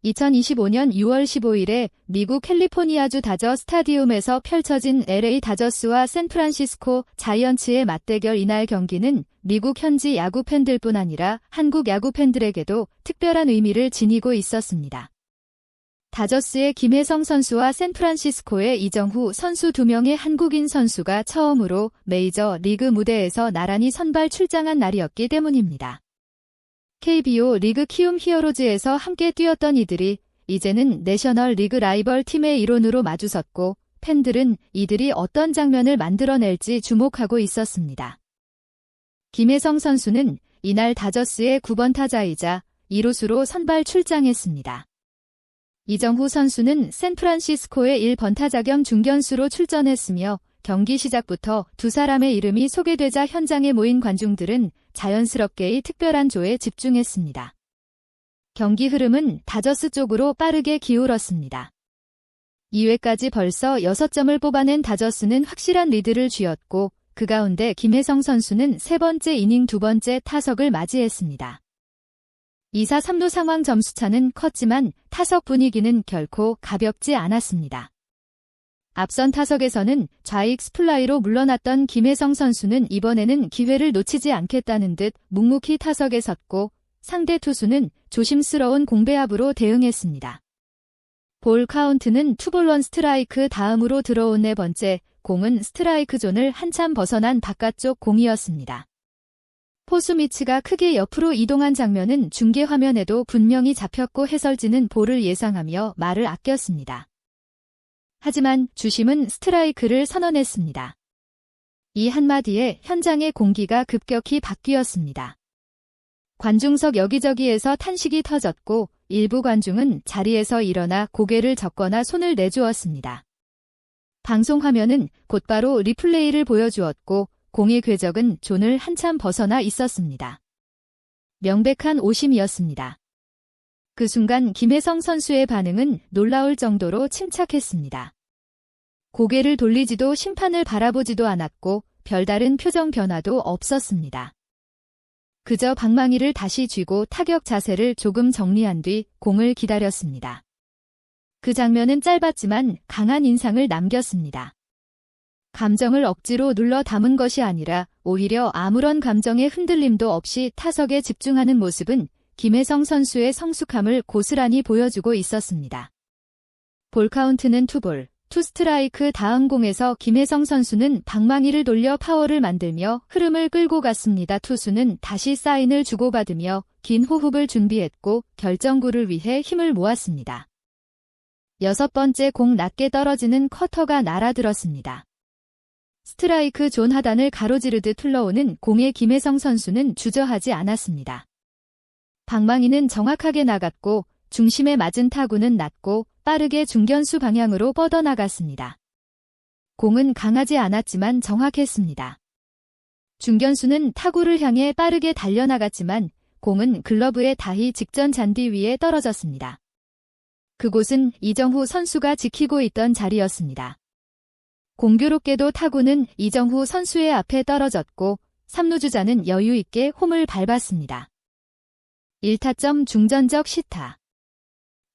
2025년 6월 15일에 미국 캘리포니아주 다저 스타디움에서 펼쳐진 LA 다저스와 샌프란시스코 자이언츠의 맞대결. 이날 경기는 미국 현지 야구 팬들뿐 아니라 한국 야구 팬들에게도 특별한 의미를 지니고 있었습니다. 다저스의 김혜성 선수와 샌프란시스코의 이정후 선수 2명의 한국인 선수가 처음으로 메이저 리그 무대에서 나란히 선발 출장한 날이었기 때문입니다. KBO 리그 키움 히어로즈에서 함께 뛰었던 이들이 이제는 내셔널 리그 라이벌 팀의 일원으로 마주섰고 팬들은 이들이 어떤 장면을 만들어낼지 주목하고 있었습니다. 김혜성 선수는 이날 다저스의 9번 타자이자 2루수로 선발 출장했습니다. 이정후 선수는 샌프란시스코의 1번 타자 겸 중견수로 출전했으며 경기 시작부터 두 사람의 이름이 소개되자 현장에 모인 관중들은 자연스럽게 이 특별한 조에 집중했습니다. 경기 흐름은 다저스 쪽으로 빠르게 기울었습니다. 2회까지 벌써 6점을 뽑아낸 다저스는 확실한 리드를 쥐었고 그 가운데 김혜성 선수는 세 번째 이닝 두 번째 타석을 맞이했습니다. 2사 3루 상황 점수차는 컸지만 타석 분위기는 결코 가볍지 않았습니다. 앞선 타석에서는 좌익 스플라이로 물러났던 김혜성 선수는 이번에는 기회를 놓치지 않겠다는 듯 묵묵히 타석에 섰고 상대 투수는 조심스러운 공배압으로 대응했습니다. 볼 카운트는 2볼 1스트라이크 다음으로 들어온 네 번째 공은 스트라이크 존을 한참 벗어난 바깥쪽 공이었습니다. 포수 미츠가 크게 옆으로 이동한 장면은 중계 화면에도 분명히 잡혔고 해설진은 볼을 예상하며 말을 아꼈습니다. 하지만 주심은 스트라이크를 선언했습니다. 이 한마디에 현장의 공기가 급격히 바뀌었습니다. 관중석 여기저기에서 탄식이 터졌고 일부 관중은 자리에서 일어나 고개를 젓거나 손을 내주었습니다. 방송 화면은 곧바로 리플레이를 보여주었고 공의 궤적은 존을 한참 벗어나 있었습니다. 명백한 오심이었습니다. 그 순간 김혜성 선수의 반응은 놀라울 정도로 침착했습니다. 고개를 돌리지도 심판을 바라보지도 않았고 별다른 표정 변화도 없었습니다. 그저 방망이를 다시 쥐고 타격 자세를 조금 정리한 뒤 공을 기다렸습니다. 그 장면은 짧았지만 강한 인상을 남겼습니다. 감정을 억지로 눌러 담은 것이 아니라 오히려 아무런 감정의 흔들림도 없이 타석에 집중하는 모습은 김혜성 선수의 성숙함을 고스란히 보여주고 있었습니다. 볼 카운트는 2볼, 2스트라이크 다음 공에서 김혜성 선수는 방망이를 돌려 파워를 만들며 흐름을 끌고 갔습니다. 투수는 다시 사인을 주고받으며 긴 호흡을 준비했고 결정구를 위해 힘을 모았습니다. 6번째 공 낮게 떨어지는 커터가 날아들었습니다. 스트라이크 존 하단을 가로지르듯 흘러오는 공에 김혜성 선수는 주저하지 않았습니다. 방망이는 정확하게 나갔고 중심에 맞은 타구는 낮고 빠르게 중견수 방향으로 뻗어나갔습니다. 공은 강하지 않았지만 정확했습니다. 중견수는 타구를 향해 빠르게 달려나갔지만 공은 글러브에 닿기 직전 잔디 위에 떨어졌습니다. 그곳은 이정후 선수가 지키고 있던 자리였습니다. 공교롭게도 타구는 이정후 선수의 앞에 떨어졌고 3루주자는 여유 있게 홈을 밟았습니다. 1타점 중전적 시타.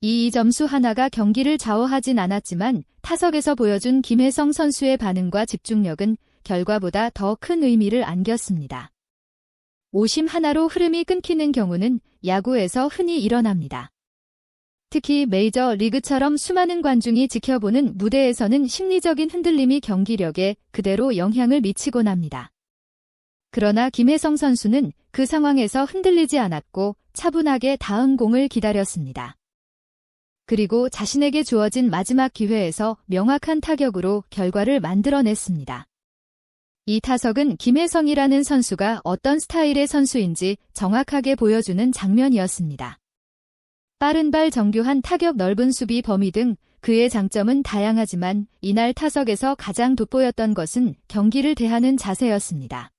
이 점수 하나가 경기를 좌우하진 않았지만 타석에서 보여준 김혜성 선수의 반응과 집중력은 결과보다 더 큰 의미를 안겼습니다. 오심 하나로 흐름이 끊기는 경우는 야구에서 흔히 일어납니다. 특히 메이저 리그처럼 수많은 관중이 지켜보는 무대에서는 심리적인 흔들림이 경기력에 그대로 영향을 미치곤 합니다. 그러나 김혜성 선수는 그 상황에서 흔들리지 않았고 차분하게 다음 공을 기다렸습니다. 그리고 자신에게 주어진 마지막 기회에서 명확한 타격으로 결과를 만들어냈습니다. 이 타석은 김혜성이라는 선수가 어떤 스타일의 선수인지 정확하게 보여주는 장면이었습니다. 빠른 발 정교한 타격 넓은 수비 범위 등 그의 장점은 다양하지만 이날 타석에서 가장 돋보였던 것은 경기를 대하는 자세였습니다.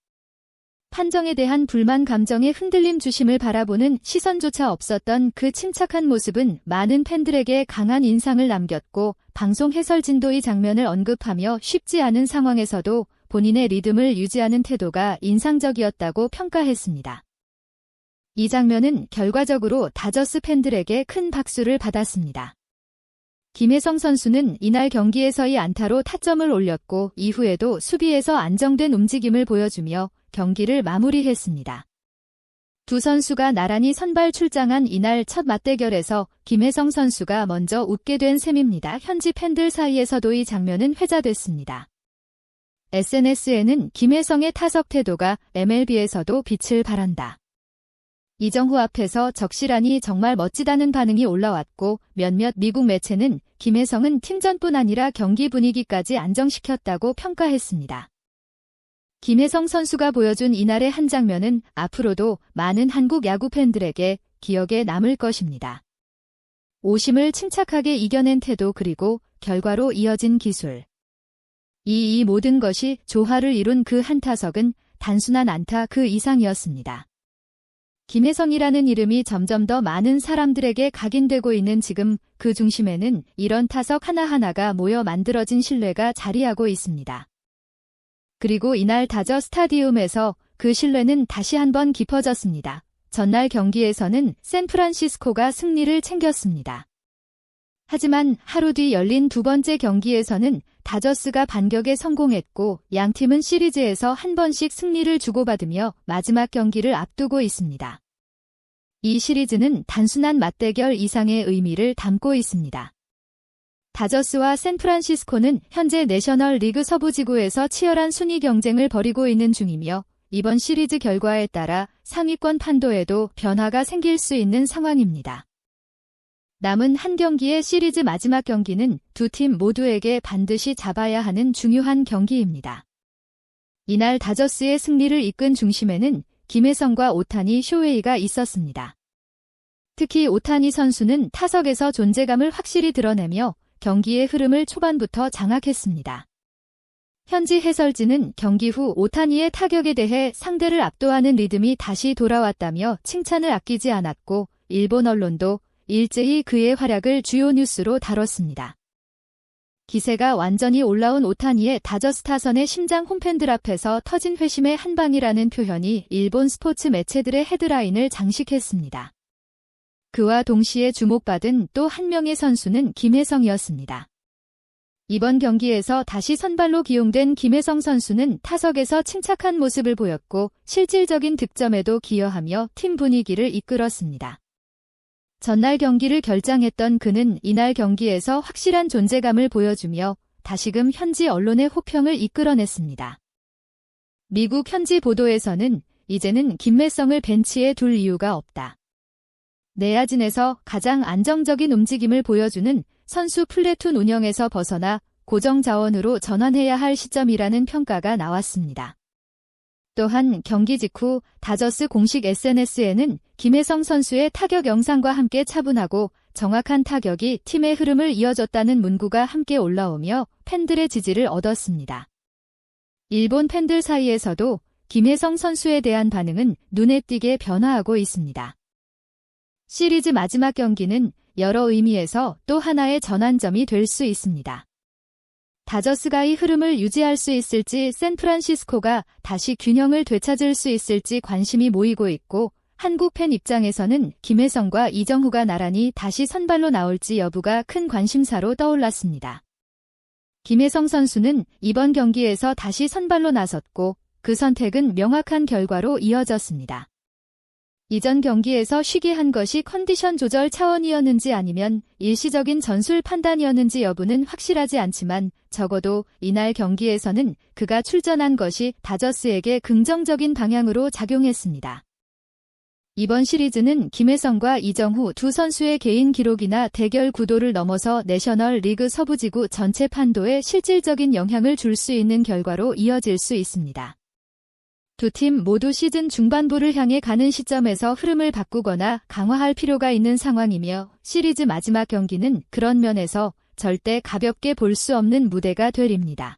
판정에 대한 불만 감정의 흔들림 주심을 바라보는 시선조차 없었던 그 침착한 모습은 많은 팬들에게 강한 인상을 남겼고 방송 해설진도 이 장면을 언급하며 쉽지 않은 상황에서도 본인의 리듬을 유지하는 태도가 인상적이었다고 평가했습니다. 이 장면은 결과적으로 다저스 팬들에게 큰 박수를 받았습니다. 김혜성 선수는 이날 경기에서의 안타로 타점을 올렸고 이후에도 수비에서 안정된 움직임을 보여주며 경기를 마무리했습니다. 두 선수가 나란히 선발 출장한 이날 첫 맞대결에서 김혜성 선수가 먼저 웃게 된 셈입니다. 현지 팬들 사이에서도 이 장면은 회자됐습니다. SNS에는 김혜성의 타석 태도가 MLB에서도 빛을 발한다. 이정후 앞에서 적시라니 정말 멋지다는 반응이 올라왔고 몇몇 미국 매체는 김혜성은 팀전뿐 아니라 경기 분위기까지 안정시켰다고 평가했습니다. 김혜성 선수가 보여준 이날의 한 장면은 앞으로도 많은 한국 야구 팬들에게 기억에 남을 것입니다. 오심을 침착하게 이겨낸 태도 그리고 결과로 이어진 기술. 이 모든 것이 조화를 이룬 그 한 타석은 단순한 안타 그 이상이었습니다. 김혜성이라는 이름이 점점 더 많은 사람들에게 각인되고 있는 지금 그 중심에는 이런 타석 하나하나가 모여 만들어진 신뢰가 자리하고 있습니다. 그리고 이날 다저 스타디움에서 그 신뢰는 다시 한번 깊어졌습니다. 전날 경기에서는 샌프란시스코가 승리를 챙겼습니다. 하지만 하루 뒤 열린 두 번째 경기에서는 다저스가 반격에 성공했고 양 팀은 시리즈에서 한 번씩 승리를 주고받으며 마지막 경기를 앞두고 있습니다. 이 시리즈는 단순한 맞대결 이상의 의미를 담고 있습니다. 다저스와 샌프란시스코는 현재 내셔널리그 서부지구에서 치열한 순위 경쟁을 벌이고 있는 중이며 이번 시리즈 결과에 따라 상위권 판도에도 변화가 생길 수 있는 상황입니다. 남은 한 경기의 시리즈 마지막 경기는 두 팀 모두에게 반드시 잡아야 하는 중요한 경기입니다. 이날 다저스의 승리를 이끈 중심에는 김혜성과 오타니 쇼헤이가 있었습니다. 특히 오타니 선수는 타석에서 존재감을 확실히 드러내며 경기의 흐름을 초반부터 장악했습니다. 현지 해설진은 경기 후 오타니의 타격에 대해 상대를 압도하는 리듬이 다시 돌아왔다며 칭찬을 아끼지 않았고 일본 언론도 일제히 그의 활약을 주요 뉴스로 다뤘습니다. 기세가 완전히 올라온 오타니의 다저스 타선의 심장 홈팬들 앞에서 터진 회심의 한 방이라는 표현이 일본 스포츠 매체들의 헤드라인을 장식했습니다. 그와 동시에 주목받은 또 한 명의 선수는 김혜성이었습니다. 이번 경기에서 다시 선발로 기용된 김혜성 선수는 타석에서 침착한 모습을 보였고 실질적인 득점에도 기여하며 팀 분위기를 이끌었습니다. 전날 경기를 결장했던 그는 이날 경기에서 확실한 존재감을 보여주며 다시금 현지 언론의 호평을 이끌어냈습니다. 미국 현지 보도에서는 이제는 김혜성을 벤치에 둘 이유가 없다. 내야진에서 가장 안정적인 움직임을 보여주는 선수 플래툰 운영에서 벗어나 고정 자원으로 전환해야 할 시점이라는 평가가 나왔습니다. 또한 경기 직후 다저스 공식 SNS에는 김혜성 선수의 타격 영상과 함께 차분하고 정확한 타격이 팀의 흐름을 이어줬다는 문구가 함께 올라오며 팬들의 지지를 얻었습니다. 일본 팬들 사이에서도 김혜성 선수에 대한 반응은 눈에 띄게 변화하고 있습니다. 시리즈 마지막 경기는 여러 의미에서 또 하나의 전환점이 될 수 있습니다. 다저스가 이 흐름을 유지할 수 있을지 샌프란시스코가 다시 균형을 되찾을 수 있을지 관심이 모이고 있고 한국 팬 입장에서는 김혜성과 이정후가 나란히 다시 선발로 나올지 여부가 큰 관심사로 떠올랐습니다. 김혜성 선수는 이번 경기에서 다시 선발로 나섰고 그 선택은 명확한 결과로 이어졌습니다. 이전 경기에서 쉬게 한 것이 컨디션 조절 차원이었는지 아니면 일시적인 전술 판단이었는지 여부는 확실하지 않지만 적어도 이날 경기에서는 그가 출전한 것이 다저스에게 긍정적인 방향으로 작용했습니다. 이번 시리즈는 김혜성과 이정후 두 선수의 개인 기록이나 대결 구도를 넘어서 내셔널리그 서부지구 전체 판도에 실질적인 영향을 줄 수 있는 결과로 이어질 수 있습니다. 두 팀 모두 시즌 중반부를 향해 가는 시점에서 흐름을 바꾸거나 강화할 필요가 있는 상황이며 시리즈 마지막 경기는 그런 면에서 절대 가볍게 볼 수 없는 무대가 되립니다.